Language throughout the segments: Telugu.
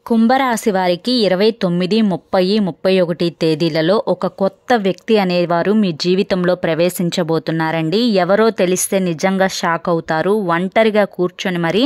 కుంభరాశి వారికి 29, 30, 31 తేదీలలో ఒక కొత్త వ్యక్తి అనేవారు మీ జీవితంలో ప్రవేశించబోతున్నారండి. ఎవరో తెలిస్తే నిజంగా షాక్ అవుతారు. ఒంటరిగా కూర్చొని మరి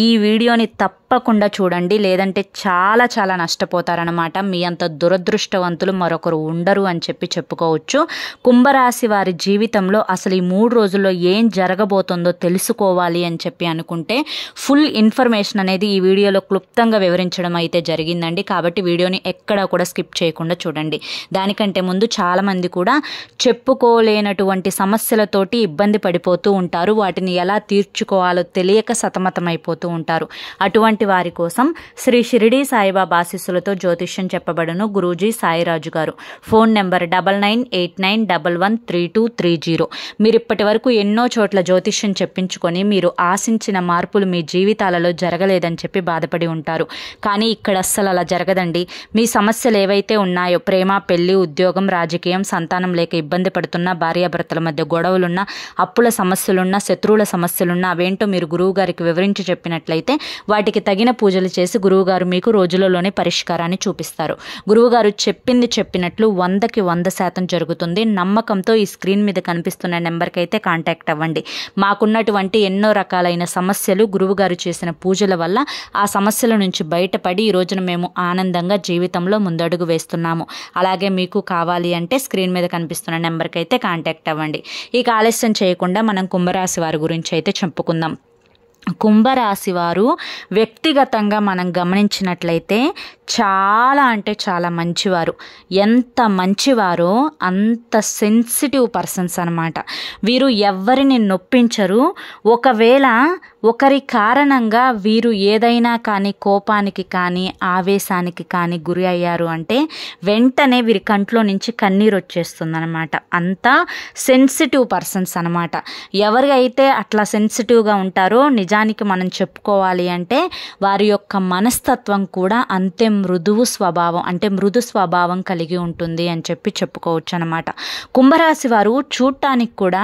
ఈ వీడియోని తప్పకుండా చూడండి, లేదంటే చాలా నష్టపోతారనమాట. మీ అంత దురదృష్టవంతులు మరొకరు ఉండరు అని చెప్పుకోవచ్చు. కుంభరాశి వారి జీవితంలో అసలు ఈ 3 రోజుల్లో ఏం జరగబోతుందో తెలుసుకోవాలి అని అనుకుంటే ఫుల్ ఇన్ఫర్మేషన్ అనేది ఈ వీడియోలో క్లుప్తంగా వివరించడం అయితే జరిగిందండి. కాబట్టి వీడియోని ఎక్కడా కూడా స్కిప్ చేయకుండా చూడండి. దానికంటే ముందు చాలామంది కూడా చెప్పుకోలేనటువంటి సమస్యలతోటి ఇబ్బంది పడిపోతూ ఉంటారు. వాటిని ఎలా తీర్చుకోవాలో తెలియక సతమతమైపోతూ ఉంటారు. అటువంటి వారి కోసం శ్రీ షిరిడి సాయిబాబా ఆశీస్సులతో జ్యోతిష్యం చెప్పబడును గురూజీ సాయిరాజు గారు. Phone number 9989113230. మీరు ఇప్పటి వరకు ఎన్నో చోట్ల జ్యోతిష్యం చెప్పించుకొని మీరు ఆశించిన మార్పులు మీ జీవితాలలో జరగలేదని చెప్పి బాధపడి ఉంటారు. కానీ ఇక్కడ అస్సలు అలా జరగదండి. మీ సమస్యలు ఏవైతే ఉన్నాయో, ప్రేమ, పెళ్లి, ఉద్యోగం, రాజకీయం, సంతానం లేక ఇబ్బంది పడుతున్నా, భార్యాభర్తల మధ్య గొడవలున్నా, అప్పుల సమస్యలున్నా, శత్రువుల సమస్యలున్నా అవేంటో మీరు గురువు గారికి వివరించి చెప్పినట్లయితే వాటికి తగిన పూజలు చేసి గురువుగారు మీకు రోజులలోనే పరిష్కారాన్ని చూపిస్తారు. గురువుగారు చెప్పినట్లు 100కి 100% జరుగుతుంది. నమ్మకంతో ఈ స్క్రీన్ మీద కనిపిస్తున్న నెంబర్కి అయితే కాంటాక్ట్ అవ్వండి. మాకున్నటువంటి ఎన్నో రకాలైన సమస్యలు గురువుగారు చేసిన పూజల వల్ల ఆ సమస్యల నుంచి బయటపడి ఈ రోజున మేము ఆనందంగా జీవితంలో ముందడుగు వేస్తున్నాము. అలాగే మీకు కావాలి అంటే స్క్రీన్ మీద కనిపిస్తున్న నెంబర్కి అయితే కాంటాక్ట్ అవ్వండి. ఇక ఆలస్యం చేయకుండా మనం కుంభరాశి వారి గురించి అయితే చెప్పుకుందాం. కుంభరాశి వారు వ్యక్తిగతంగా మనం గమనించినట్లయితే చాలా మంచివారు. ఎంత మంచివారో అంత సెన్సిటివ్ పర్సన్స్ అనమాట. వీరు ఎవరిని నొప్పించరు. ఒకవేళ ఒకరి కారణంగా వీరు ఏదైనా కానీ కోపానికి కానీ ఆవేశానికి కానీ గురి అయ్యారు అంటే వెంటనే వీరి కంట్లో నుంచి కన్నీరు వచ్చేస్తుందన్నమాట. అంత సెన్సిటివ్ పర్సన్స్ అనమాట. ఎవరైతే అట్లా సెన్సిటివ్గా ఉంటారో నిజానికి మనం చెప్పుకోవాలి అంటే వారి యొక్క మనస్తత్వం కూడా అంతే మృదు స్వభావం కలిగి ఉంటుంది అని చెప్పుకోవచ్చు అనమాట. కుంభరాశి వారు చూడటానికి కూడా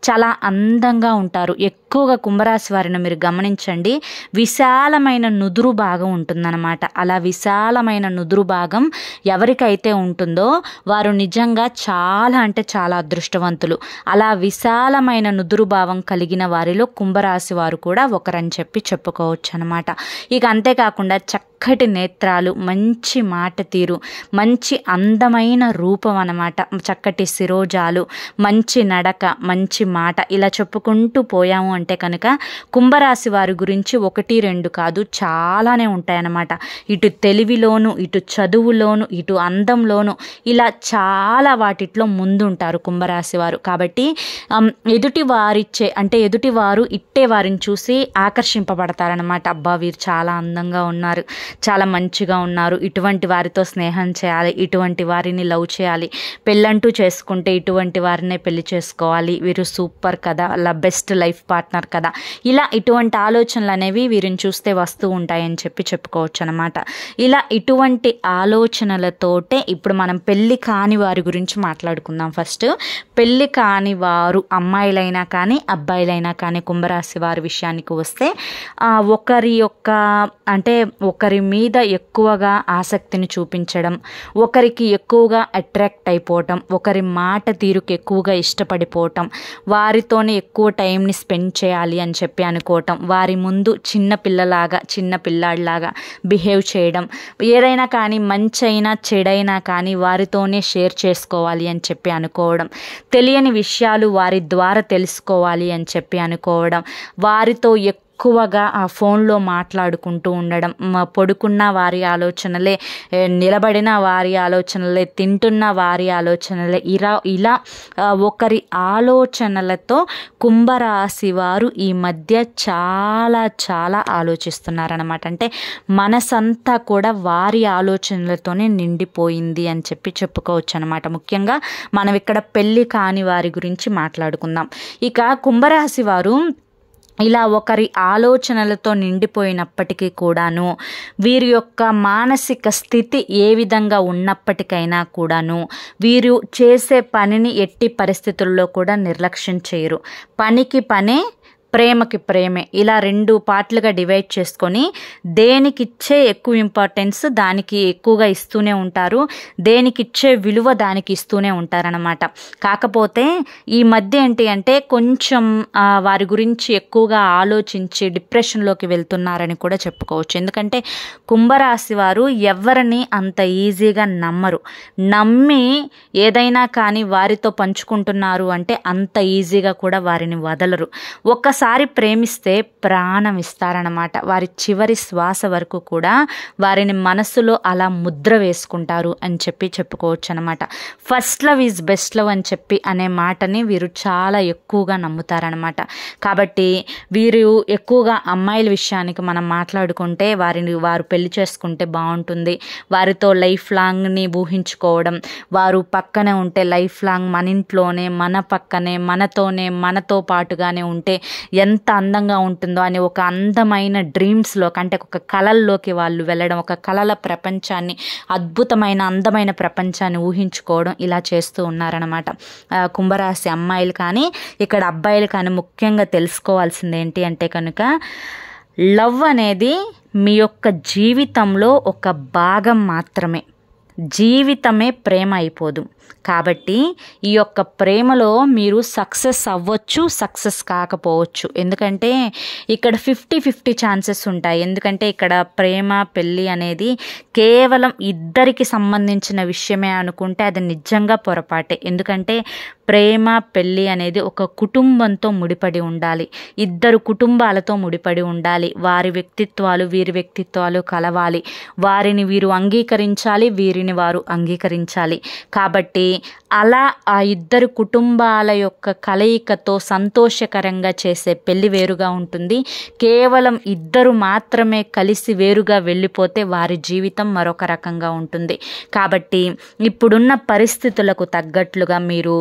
చాలా అందంగా ఉంటారు. ఎక్కువగా కుంభరాశి వారిని మీరు గమనించండి, విశాలమైన నుదురు భాగం ఉంటుందన్నమాట. అలా విశాలమైన నుదురు భాగం ఎవరికైతే ఉంటుందో వారు నిజంగా చాలా అదృష్టవంతులు. అలా విశాలమైన నుదురు భావం కలిగిన వారిలో కుంభరాశి వారు కూడా ఒకరని చెప్పుకోవచ్చు అనమాట. ఇక అంతేకాకుండా చక్కటి నేత్రాలు, మంచి మాట తీరు, మంచి అందమైన రూపం అన్నమాట. చక్కటి శిరోజాలు, మంచి నడక, మంచి మాట, ఇలా చెప్పుకుంటూ పోయాము అంటే కనుక కుంభరాశి వారి గురించి 1, 2 కాదు చాలానే ఉంటాయన్నమాట. ఇటు తెలివిలోను, ఇటు చదువులోను, ఇటు అందంలోను, ఇలా చాలా వాటిట్లో ముందుంటారు కుంభరాశి వారు. కాబట్టి ఎదుటి వారు ఇట్టే వారిని చూసి ఆకర్షింపబడతారనమాట. అబ్బా వీరు చాలా అందంగా ఉన్నారు, చాలా మంచిగా ఉన్నారు, ఇటువంటి వారితో స్నేహం చేయాలి, ఇటువంటి వారిని లవ్ చేయాలి, పెళ్ళంటూ చేసుకుంటే ఇటువంటి వారినే పెళ్లి చేసుకోవాలి, వీరు సూపర్ కదా, అలా బెస్ట్ లైఫ్ పార్ట్నర్ కదా, ఇలా ఇటువంటి ఆలోచనలు అనేవి వీరిని చూస్తే వస్తూ ఉంటాయని చెప్పుకోవచ్చు అనమాట. ఇలా ఇటువంటి ఆలోచనలతోటే ఇప్పుడు మనం పెళ్లి కాని వారి గురించి మాట్లాడుకుందాం. ఫస్ట్ పెళ్లి కాని వారు అమ్మాయిలైనా కానీ అబ్బాయిలైనా కానీ కుంభరాశి వారి విషయానికి వస్తే ఒకరి మీద ఎక్కువగా ఆసక్తిని చూపించడం, ఒకరికి ఎక్కువగా అట్రాక్ట్ అయిపోవటం, ఒకరి మాట తీరుకి ఎక్కువగా ఇష్టపడిపోవటం, వారితోనే ఎక్కువ టైంని స్పెండ్ చేయాలి అని అనుకోవటం, వారి ముందు చిన్న పిల్లాడిలాగా బిహేవ్ చేయడం, ఏదైనా కానీ మంచైనా చెడైనా కానీ వారితోనే షేర్ చేసుకోవాలి అని అనుకోవడం, తెలియని విషయాలు వారి ద్వారా తెలుసుకోవాలి అని అనుకోవడం, వారితో ఎక్కువగా ఆ ఫోన్లో మాట్లాడుకుంటూ ఉండడం, పడుకున్న వారి ఆలోచనలే, నిలబడిన వారి ఆలోచనలే, తింటున్న వారి ఆలోచనలే, ఇలా ఒకరి ఆలోచనలతో కుంభరాశి వారు ఈ మధ్య చాలా ఆలోచిస్తున్నారనమాట. అంటే మనసంతా కూడా వారి ఆలోచనలతోనే నిండిపోయింది అని చెప్పుకోవచ్చు అనమాట. ముఖ్యంగా మనం ఇక్కడ పెళ్లి కాని వారి గురించి మాట్లాడుకుందాం. ఇక కుంభరాశి వారు ఇలా ఒకరి ఆలోచనలతో నిండిపోయినప్పటికీ కూడాను వీరి యొక్క మానసిక స్థితి ఏ విధంగా ఉన్నప్పటికైనా కూడాను వీరు చేసే పనిని ఎట్టి పరిస్థితుల్లో కూడా నిర్లక్ష్యం చేయరు. పనికి పనే ప్రేమకి ప్రేమే, ఇలా 2 పార్ట్లుగా డివైడ్ చేసుకొని దేనికిచ్చే ఎక్కువ ఇంపార్టెన్స్ దానికి ఎక్కువగా ఇస్తూనే ఉంటారు, దేనికిచ్చే విలువ దానికి ఇస్తూనే ఉంటారనమాట. కాకపోతే ఈ మధ్య ఏంటి అంటే కొంచెం వారి గురించి ఎక్కువగా ఆలోచించి డిప్రెషన్లోకి వెళ్తున్నారని కూడా చెప్పుకోవచ్చు. ఎందుకంటే కుంభరాశి వారు ఎవరిని అంత ఈజీగా నమ్మి ఏదైనా కానీ వారితో పంచుకుంటున్నారు అంటే అంత ఈజీగా కూడా వారిని వదలరు. ఒక్కసారి ప్రేమిస్తే ప్రాణం ఇస్తారనమాట. వారి చివరి శ్వాస వరకు కూడా వారిని మనసులో అలా ముద్ర వేసుకుంటారు అని చెప్పుకోవచ్చు అనమాట. First love is best love అని అనే మాటని వీరు చాలా ఎక్కువగా నమ్ముతారనమాట. కాబట్టి వీరు ఎక్కువగా అమ్మాయిల విషయానికి మనం మాట్లాడుకుంటే వారు పెళ్లి చేసుకుంటే బాగుంటుంది, వారితో లైఫ్ లాంగ్ని ఊహించుకోవడం, వారు పక్కనే ఉంటే లైఫ్ లాంగ్ మన ఇంట్లోనే మన పక్కనే మనతోనే మనతో పాటుగానే ఉంటే ఎంత అందంగా ఉంటుందో అని ఒక అందమైన డ్రీమ్స్లోకి అంటే ఒక కళల్లోకి వాళ్ళు వెళ్ళడం, ఒక కళల ప్రపంచాన్ని, అద్భుతమైన అందమైన ప్రపంచాన్ని ఊహించుకోవడం ఇలా చేస్తూ ఉన్నారనమాట కుంభరాశి అమ్మాయిలు. కానీ ఇక్కడ అబ్బాయిలు కానీ ముఖ్యంగా తెలుసుకోవాల్సింది ఏంటి అంటే కనుక లవ్ అనేది మీ యొక్క జీవితంలో ఒక భాగం మాత్రమే, జీవితమే ప్రేమ అయిపోదు. కాబట్టి ఈ యొక్క ప్రేమలో మీరు సక్సెస్ అవ్వచ్చు, సక్సెస్ కాకపోవచ్చు. ఎందుకంటే ఇక్కడ 50-50 ఛాన్సెస్ ఉంటాయి. ఎందుకంటే ఇక్కడ ప్రేమ పెళ్ళి అనేది కేవలం ఇద్దరికి సంబంధించిన విషయమే అనుకుంటే అది నిజంగా పొరపాటే. ఎందుకంటే ప్రేమ పెళ్ళి అనేది ఒక కుటుంబంతో ముడిపడి ఉండాలి, 2 కుటుంబాలతో ముడిపడి ఉండాలి. వారి వ్యక్తిత్వాలు వీరి వ్యక్తిత్వాలు కలవాలి, వారిని వీరు అంగీకరించాలి, వీరిని వారు అంగీకరించాలి. కాబట్టి అలా ఆ 2 కుటుంబాల యొక్క కలయికతో సంతోషకరంగా చేసే పెళ్లి వేరుగా ఉంటుంది. కేవలం 2 మాత్రమే కలిసి వేరుగా వెళ్ళిపోతే వారి జీవితం మరొక రకంగా ఉంటుంది. కాబట్టి ఇప్పుడున్న పరిస్థితులకు తగ్గట్లుగా మీరు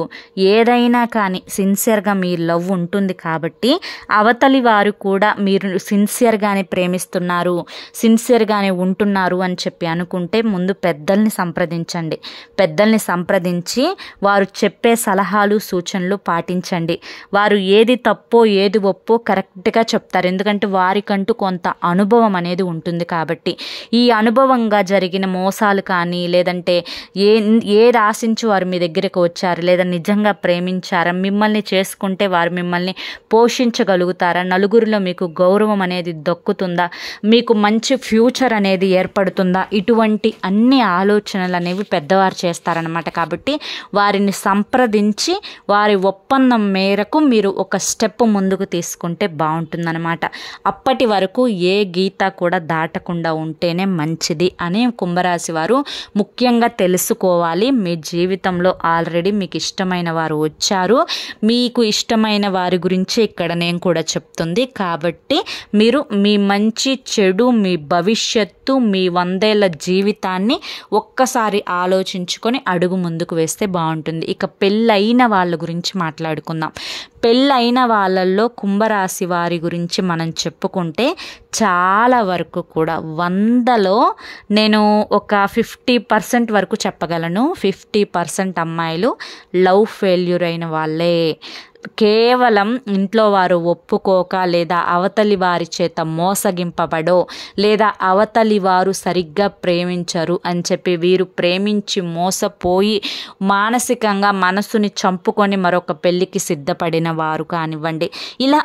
ఏదైనా కానీ సిన్సియర్గా మీ లవ్ ఉంటుంది. కాబట్టి అవతలి వారు కూడా మీరు సిన్సియర్గానే ప్రేమిస్తున్నారు, సిన్సియర్గానే ఉంటున్నారు అని అనుకుంటే ముందు పెద్దల్ని సంప్రదించండి. పెద్దల్ని సంప్రదించి వారు చెప్పే సలహాలు సూచనలు పాటించండి. వారు ఏది తప్పో ఏది ఒప్పో కరెక్ట్గా చెప్తారు. ఎందుకంటే వారికంటూ కొంత అనుభవం అనేది ఉంటుంది. కాబట్టి ఈ అనుభవంగా జరిగిన మోసాలు కానీ లేదంటే ఏది ఆశించి వారు మీ దగ్గరకు వచ్చారు, లేదా నిజంగా ప్రేమించారా, మిమ్మల్ని చేసుకుంటే వారు మిమ్మల్ని పోషించగలుగుతారా, నలుగురిలో మీకు గౌరవం అనేది దక్కుతుందా, మీకు మంచి ఫ్యూచర్ అనేది ఏర్పడుతుందా, ఇటువంటి అన్ని ఆలోచనలు అనేవి పెద్దవారు చేస్తారనమాట. కాబట్టి వారిని సంప్రదించి వారి ఒప్పందం మేరకు మీరు ఒక స్టెప్ ముందుకు తీసుకుంటే బాగుంటుందన్నమాట. అప్పటి వరకు ఏ గీత కూడా దాటకుండా ఉంటేనే మంచిది అని కుంభరాశి వారు ముఖ్యంగా తెలుసుకోవాలి. మీ జీవితంలో ఆల్రెడీ మీకు ఇష్టమైన వారు వచ్చారు, మీకు ఇష్టమైన వారి గురించి ఇక్కడ నేను కూడా చెప్తుంది. కాబట్టి మీరు మీ మంచి చెడు, మీ భవిష్యత్తు, మీ 100 ఏళ్ల జీవితాన్ని ఒక్కసారి ఆలోచించుకొని అడుగు ముందుకు వేస్తే బాగుంటుంది. ఇక పెళ్ళైన వాళ్ళ గురించి మాట్లాడుకుందాం. పెళ్ళైన వాళ్ళల్లో కుంభరాశి వారి గురించి మనం చెప్పుకుంటే చాలా వరకు కూడా 100లో నేను ఒక 50% వరకు చెప్పగలను. 50% అమ్మాయిలు లవ్ ఫెయిల్యూర్ అయిన వాళ్ళే. కేవలం ఇంట్లో వారు ఒప్పుకోక, లేదా అవతలి వారి చేత మోసగింపబడో, లేదా అవతలి వారు సరిగ్గా ప్రేమించరు అని వీరు ప్రేమించి మోసపోయి మానసికంగా మనసుని చంపుకొని మరొక పెళ్ళికి సిద్ధపడిన వారు కానివ్వండి. ఇలా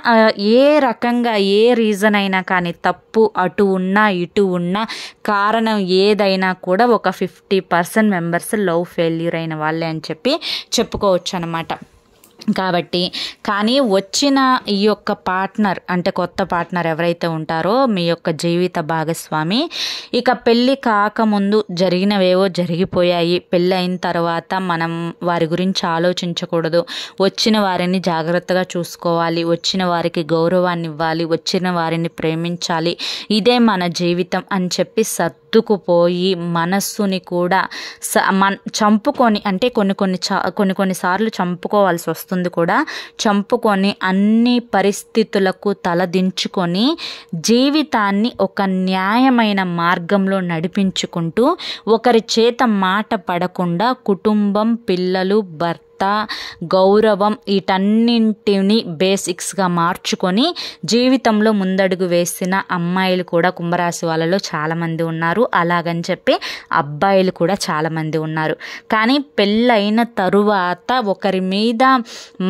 ఏ రకంగా ఏ రీజన్ అయినా కానీ తప్పు అటు ఉన్నా ఇటు ఉన్నా కారణం ఏదైనా కూడా ఒక 50% మెంబర్స్ లవ్ ఫెయిల్యూర్ అయిన వాళ్ళే అని చెప్పుకోవచ్చు అన్నమాట. కాబట్టి కానీ వచ్చిన ఈ యొక్క పార్ట్నర్ అంటే కొత్త పార్ట్నర్ ఎవరైతే ఉంటారో మీ యొక్క జీవిత భాగస్వామి, ఇక పెళ్ళి కాకముందు జరిగినవేవో జరిగిపోయాయి. పెళ్ళి అయిన తర్వాత మనం వారి గురించి ఆలోచించకూడదు. వచ్చిన వారిని జాగ్రత్తగా చూసుకోవాలి, వచ్చిన వారికి గౌరవాన్ని ఇవ్వాలి, వచ్చిన వారిని ప్రేమించాలి, ఇదే మన జీవితం అని సర్దుకుపోయి మనస్సుని కూడా చంపుకొని, అంటే కొన్ని సార్లు చంపుకోవాల్సి వస్తుంది కూడా, చంపుకొని అన్ని పరిస్థితులకు తలదించుకొని జీవితాన్ని ఒక న్యాయమైన మార్గంలో నడిపించుకుంటూ ఒకరి చేత మాట పడకుండా కుటుంబం, పిల్లలు, భర్త, గౌరవం వీటన్నింటిని బేసిక్స్గా మార్చుకొని జీవితంలో ముందడుగు వేసిన అమ్మాయిలు కూడా కుంభరాశి వాళ్ళలో చాలామంది ఉన్నారు. అలాగని చెప్పి అబ్బాయిలు కూడా చాలామంది ఉన్నారు. కానీ పెళ్ళైన తరువాత ఒకరి మీద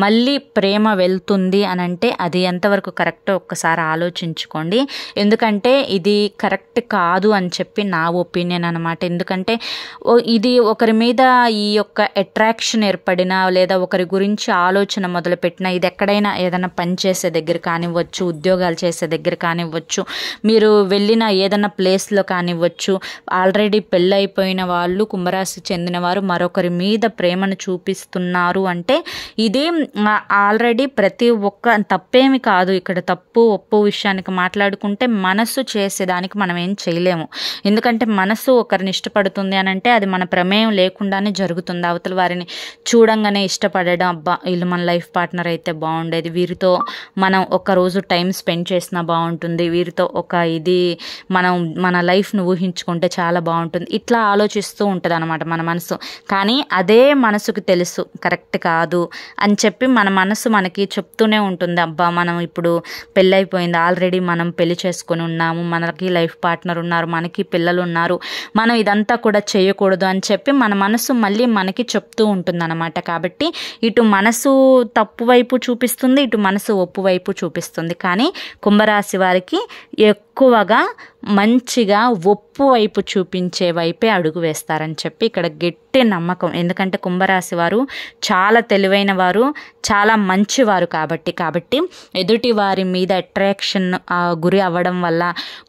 మళ్ళీ ప్రేమ వెళ్తుంది అని అంటే అది ఎంతవరకు కరెక్టో ఒక్కసారి ఆలోచించుకోండి. ఎందుకంటే ఇది కరెక్ట్ కాదు అని చెప్పి నా ఒపీనియన్ అనమాట. ఎందుకంటే ఇది ఒకరి మీద ఈ యొక్క అట్రాక్షన్ ఏర్పడినా లేదా ఒకరి గురించి ఆలోచన మొదలుపెట్టినా, ఇది ఎక్కడైనా ఏదైనా పని చేసే దగ్గర కానివ్వచ్చు, ఉద్యోగాలు చేసే దగ్గర కానివ్వచ్చు, మీరు వెళ్ళిన ఏదైనా ప్లేస్లో కానివ్వచ్చు, ఆల్రెడీ పెళ్ళైపోయిన వాళ్ళు కుంభరాశి చెందిన వారు మరొకరి మీద ప్రేమను చూపిస్తున్నారు అంటే ఇది ఆల్రెడీ ప్రతి ఒక్క తప్పేమి కాదు. ఇక్కడ తప్పు ఒప్పు విషయానికి మాట్లాడుకుంటే మనసు చేసేదానికి మనం ఏం చేయలేము. ఎందుకంటే మనసు ఒకరిని ఇష్టపడుతుంది అని అంటే అది మన ప్రమేయం లేకుండానే జరుగుతుంది. అవతల వారిని చూడంగానే ఇష్టపడడం, అబ్బా వీళ్ళు మన లైఫ్ పార్ట్నర్ అయితే బాగుండేది, వీరితో మనం ఒకరోజు టైం స్పెండ్ చేసినా బాగుంటుంది, వీరితో ఇది మనం మన లైఫ్ను ఊహించుకుంటే చాలా బాగుంటుంది, ఇట్లా ఆలోచిస్తూ ఉంటుంది అనమాట మన మనసు. కానీ అదే మనసుకు తెలుసు కరెక్ట్ కాదు అని చెప్పి మన మనసు మనకి చెప్తూనే ఉంటుంది, అబ్బా మనం ఇప్పుడు పెళ్ళైపోయింది, ఆల్రెడీ మనం పెళ్లి చేసుకొని ఉన్నాము, మనకి లైఫ్ పార్ట్నర్ ఉన్నారు, మనకి పిల్లలు ఉన్నారు, మనం ఇదంతా కూడా చేయకూడదు అని చెప్పి మన మనసు మళ్ళీ మనకి చెప్తూ ఉంటుంది అనమాట. కాబట్టి ఇటు మనసు తప్పు వైపు చూపిస్తుంది, ఇటు మనసు ఒప్పు వైపు చూపిస్తుంది. కానీ కుంభరాశి వారికి ఎక్కువగా మంచిగా ఒప్పు వైపు చూపించే వైపే అడుగు వేస్తారని చెప్పి ఇక్కడ గట్టి నమ్మకం. ఎందుకంటే కుంభరాశి వారు చాలా తెలివైన వారు, చాలా మంచివారు కాబట్టి ఎదుటి వారి మీద అట్రాక్షన్ గురి అవ్వడం వల్ల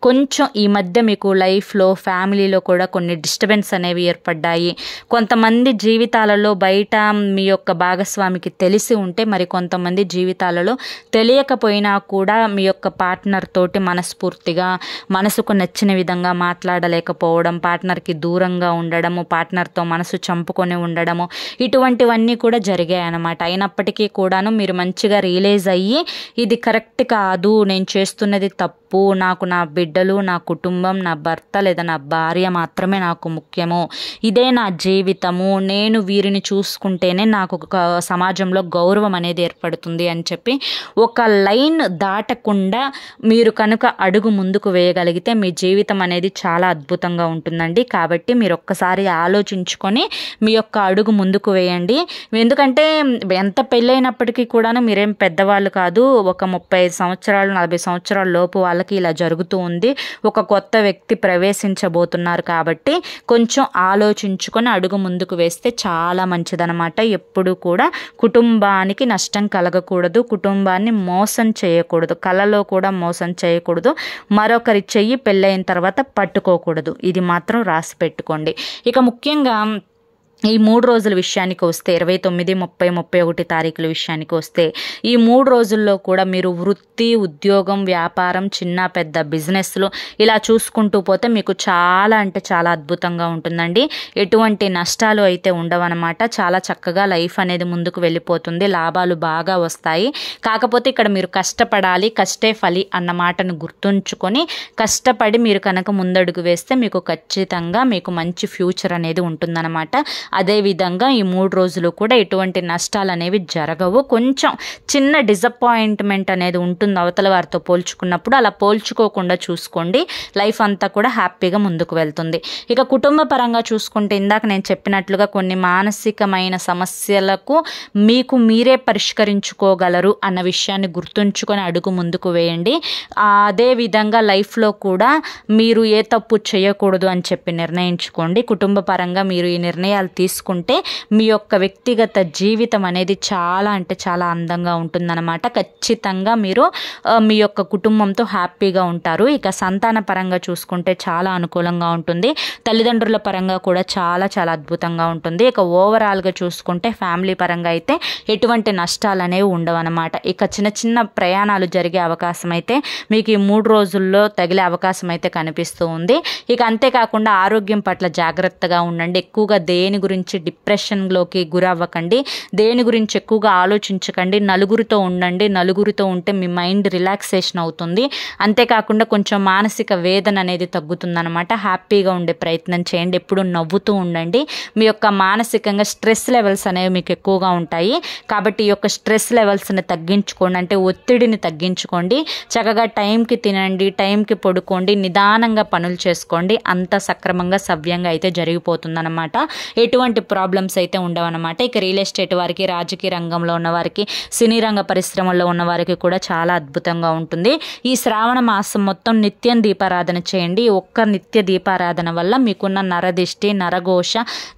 కొంచెం ఈ మధ్య మీకు లైఫ్లో ఫ్యామిలీలో కూడా కొన్ని డిస్టర్బెన్స్ అనేవి ఏర్పడ్డాయి. కొంతమంది జీవితాలలో బయట మీ యొక్క భాగస్వామికి తెలిసి ఉంటే, మరి కొంతమంది జీవితాలలో తెలియకపోయినా కూడా మీ యొక్క పార్ట్నర్ తోటి మనస్ఫూర్తిగా మనసుకు నచ్చిన విధంగా మాట్లాడలేకపోవడం, పార్ట్నర్కి దూరంగా ఉండడము, పార్ట్నర్తో మనసు చంపుకొని ఉండడము, ఇటువంటివన్నీ కూడా జరిగాయి అన్నమాట. అయినప్పటికీ కూడాను మీరు మంచిగా రియలైజ్ అయ్యి ఇది కరెక్ట్ కాదు, నేను చేస్తున్నది తప్పు, నాకు నా బిడ్డలు, నా కుటుంబం, నా భర్త లేదా నా భార్య మాత్రమే నాకు ముఖ్యము, ఇదే నా జీవితము, నేను వీరిని చూసుకుంటేనే నాకు సమాజంలో గౌరవం అనేది ఏర్పడుతుంది అని చెప్పి ఒక లైన్ దాటకుండా మీరు కనుక అడుగు ముందుకు వేయగలిగితే మీ జీవితం అనేది చాలా అద్భుతంగా ఉంటుందండి. కాబట్టి మీరు ఒక్కసారి ఆలోచించుకొని మీ యొక్క అడుగు ముందుకు వేయండి. ఎందుకంటే ఎంత పెళ్ళైనప్పటికీ కూడాను మీరేం పెద్దవాళ్ళు కాదు, ఒక 35 సంవత్సరాలు 40 సంవత్సరాల లోపు వాళ్ళకి ఇలా జరుగుతూ ఉంది, ఒక కొత్త వ్యక్తి ప్రవేశించబోతున్నారు. కాబట్టి కొంచెం ఆలోచించుకొని అడుగు ముందుకు వేస్తే చాలా మంచిదన్నమాట. ఎప్పుడు కూడా కుటుంబానికి నష్టం కలగకూడదు, కుటుంబాన్ని మోసం చేయకూడదు, కలలో కూడా మోసం చేయకూడదు, మరొకరి చెయ్యి పెళ్ళైన తర్వాత పట్టుకోకూడదు. ఇది మాత్రం రాసి పెట్టుకోండి. ఇక ముఖ్యంగా ఈ 3 రోజుల విషయానికి వస్తే 29, 30, 31 తారీఖుల విషయానికి వస్తే ఈ 3 రోజుల్లో కూడా మీరు వృత్తి, ఉద్యోగం, వ్యాపారం, చిన్న పెద్ద బిజినెస్లు ఇలా చూసుకుంటూ పోతే మీకు చాలా అంటే చాలా అద్భుతంగా ఉంటుందండి. ఎటువంటి నష్టాలు అయితే ఉండవన్నమాట. చాలా చక్కగా లైఫ్ అనేది ముందుకు వెళ్ళిపోతుంది, లాభాలు బాగా వస్తాయి. కాకపోతే ఇక్కడ మీరు కష్టపడాలి, కష్టే ఫలి అన్న మాటను గుర్తుంచుకొని కష్టపడి మీరు కనుక ముందడుగు వేస్తే మీకు ఖచ్చితంగా మీకు మంచి ఫ్యూచర్ అనేది ఉంటుందన్నమాట. అదేవిధంగా ఈ 3 రోజులు కూడా ఎటువంటి నష్టాలు అనేవి జరగవు. కొంచెం చిన్న డిసప్పాయింట్మెంట్ అనేది ఉంటుంది అవతల వారితో పోల్చుకున్నప్పుడు, అలా పోల్చుకోకుండా చూసుకోండి, లైఫ్ అంతా కూడా హ్యాపీగా ముందుకు వెళ్తుంది. ఇక కుటుంబ పరంగా చూసుకుంటే ఇందాక నేను చెప్పినట్లుగా కొన్ని మానసికమైన సమస్యలకు మీకు మీరే పరిష్కరించుకోగలరు అన్న విషయాన్ని గుర్తుంచుకొని అడుగు ముందుకు వేయండి. అదేవిధంగా లైఫ్లో కూడా మీరు ఏ తప్పు చేయకూడదు అని చెప్పి నిర్ణయించుకోండి. కుటుంబ పరంగా మీరు ఈ నిర్ణయాలు తీసుకుంటే మీ యొక్క వ్యక్తిగత జీవితం అనేది చాలా అంటే చాలా అందంగా ఉంటుందన్నమాట. ఖచ్చితంగా మీరు మీ యొక్క కుటుంబంతో హ్యాపీగా ఉంటారు. ఇక సంతాన పరంగా చూసుకుంటే చాలా అనుకూలంగా ఉంటుంది, తల్లిదండ్రుల పరంగా కూడా చాలా చాలా అద్భుతంగా ఉంటుంది. ఇక ఓవరాల్గా చూసుకుంటే ఫ్యామిలీ పరంగా అయితే ఎటువంటి నష్టాలు అనేవి ఉండవన్నమాట. ఇక చిన్న చిన్న ప్రయాణాలు జరిగే అవకాశం అయితే మీకు ఈ 3 రోజుల్లో తగిలే అవకాశం అయితే కనిపిస్తూ ఉంది. ఇక అంతేకాకుండా ఆరోగ్యం పట్ల జాగ్రత్తగా ఉండండి. ఎక్కువగా దేని గురించి డిప్రెషన్లోకి గురవ్వకండి, దేని గురించి ఎక్కువగా ఆలోచించకండి, నలుగురితో ఉండండి. నలుగురితో ఉంటే మీ మైండ్ రిలాక్సేషన్ అవుతుంది, అంతేకాకుండా కొంచెం మానసిక వేదన అనేది తగ్గుతుందన్నమాట. హ్యాపీగా ఉండే ప్రయత్నం చేయండి, ఎప్పుడు నవ్వుతూ ఉండండి. మీ యొక్క మానసికంగా స్ట్రెస్ లెవెల్స్ అనేవి మీకు ఎక్కువగా ఉంటాయి కాబట్టి ఈ యొక్క స్ట్రెస్ లెవెల్స్ని తగ్గించుకోండి, అంటే ఒత్తిడిని తగ్గించుకోండి. చక్కగా టైంకి తినండి, టైంకి పడుకోండి, నిదానంగా పనులు చేసుకోండి. అంత సక్రమంగా సవ్యంగా అయితే జరిగిపోతుందన్నమాట. ఎటువంటి ప్రాబ్లమ్స్ అయితే ఉండవన్నమాట. ఇక రియల్ ఎస్టేట్ వారికి, రాజకీయ రంగంలో ఉన్న వారికి, సినీ రంగ పరిశ్రమల్లో ఉన్న వారికి కూడా చాలా అద్భుతంగా ఉంటుంది. ఈ శ్రావణ మాసం మొత్తం నిత్యం దీపారాధన చేయండి. ఒక్క నిత్య దీపారాధన వల్ల మీకున్న నరదిష్టి, నరఘోష,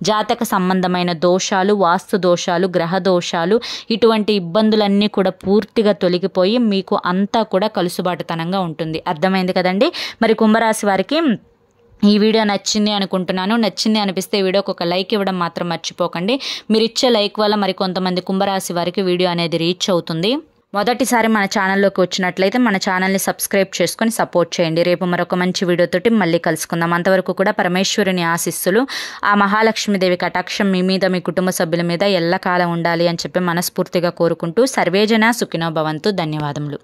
జాతక సంబంధమైన దోషాలు, వాస్తు దోషాలు, గ్రహ దోషాలు, ఇటువంటి ఇబ్బందులన్నీ కూడా పూర్తిగా తొలగిపోయి మీకు అంతా కూడా కలుసుబాటుతనంగా ఉంటుంది. అర్థమైంది కదండి. మరి కుంభరాశి వారికి ఈ వీడియో నచ్చింది అనుకుంటున్నాను. నచ్చింది అనిపిస్తే వీడియోకి ఒక లైక్ ఇవ్వడం మాత్రం మర్చిపోకండి. మీరు ఇచ్చే లైక్ వల్ల మరి కొంతమంది కుంభరాశి వారికి వీడియో అనేది రీచ్ అవుతుంది. మొదటిసారి మన ఛానల్లోకి వచ్చినట్లయితే మన ఛానల్ని సబ్స్క్రైబ్ చేసుకొని సపోర్ట్ చేయండి. రేపు మరొక మంచి వీడియోతోటి మళ్ళీ కలుసుకుందాం. అంతవరకు కూడా పరమేశ్వరుని ఆశీస్సులు, ఆ మహాలక్ష్మీదేవి కటాక్షం మీ మీద, మీ కుటుంబ సభ్యుల మీద ఎల్లకాలం ఉండాలి అని చెప్పి మనస్ఫూర్తిగా కోరుకుంటూ సర్వేజన సుఖినో భవంతు. ధన్యవాదములు.